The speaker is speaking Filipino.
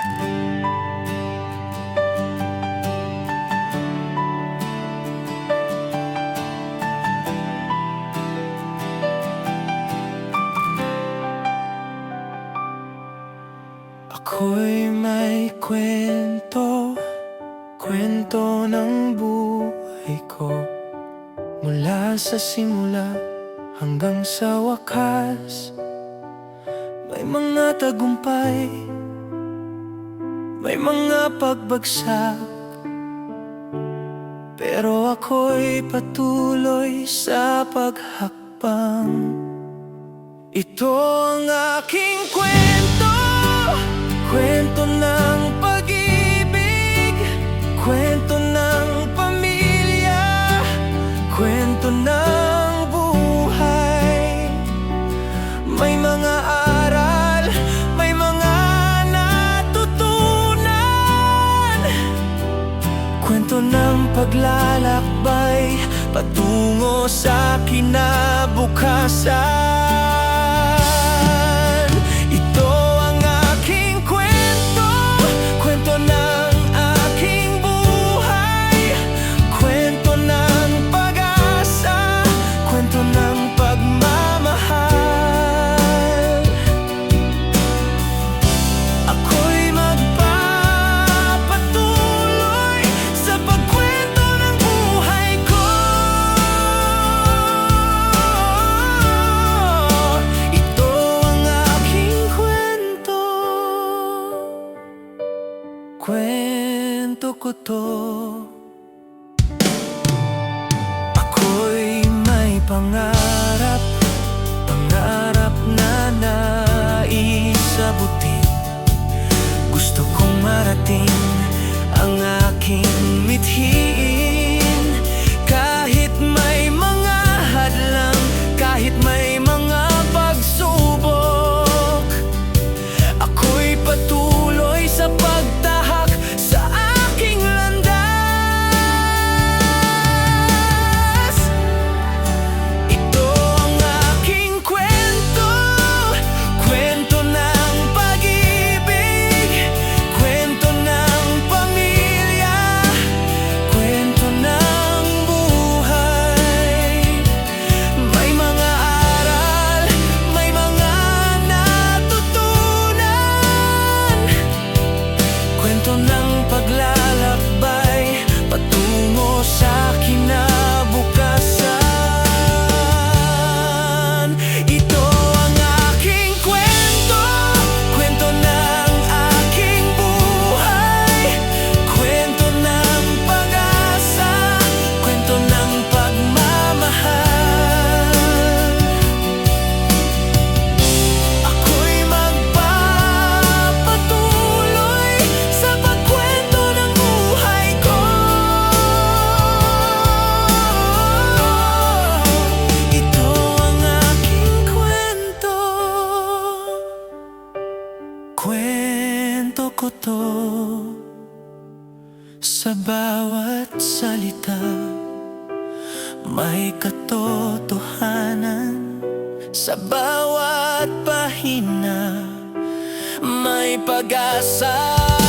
Ako'y may kwento, kwento ng buhay ko, mula sa simula hanggang sa wakas. May mga tagumpay, may mga pagbagsak, pero ako'y patuloy sa paghakbang. Ito ang aking kwento, kwento ng pag-ibig, kwento ng pamilya, kwento ng buhay. May mga aral, may mga natutunan, kwento ng paglalakbay patungo sa kinabukasan. Kwento ko to. Ako'y may pangarap, pangarap na naisabutin. Gusto kong marating ang aking mithiin. Kahit may mga hadlang, kahit may mga pagsubok, ako'y patuloy sa pagtahak sa aking landas. Ito ang aking kwento, kwento ng pag-ibig, kwento ng pamilya, kwento ng buhay. May mga aral, may mga natutunan, kwento ng paglalakbay patungo sa kinabukasan. Ito ang aking kwento, kwento ng aking buhay, kwento ng pag-asa, kwento ng pagmamahal. Ako'y magpapatuloy sa pagkwento ng buhay ko. Ito ang aking kwento, kwento ko to. Sa bawat salita may katotohanan, sa bawat pahina may pag-asa.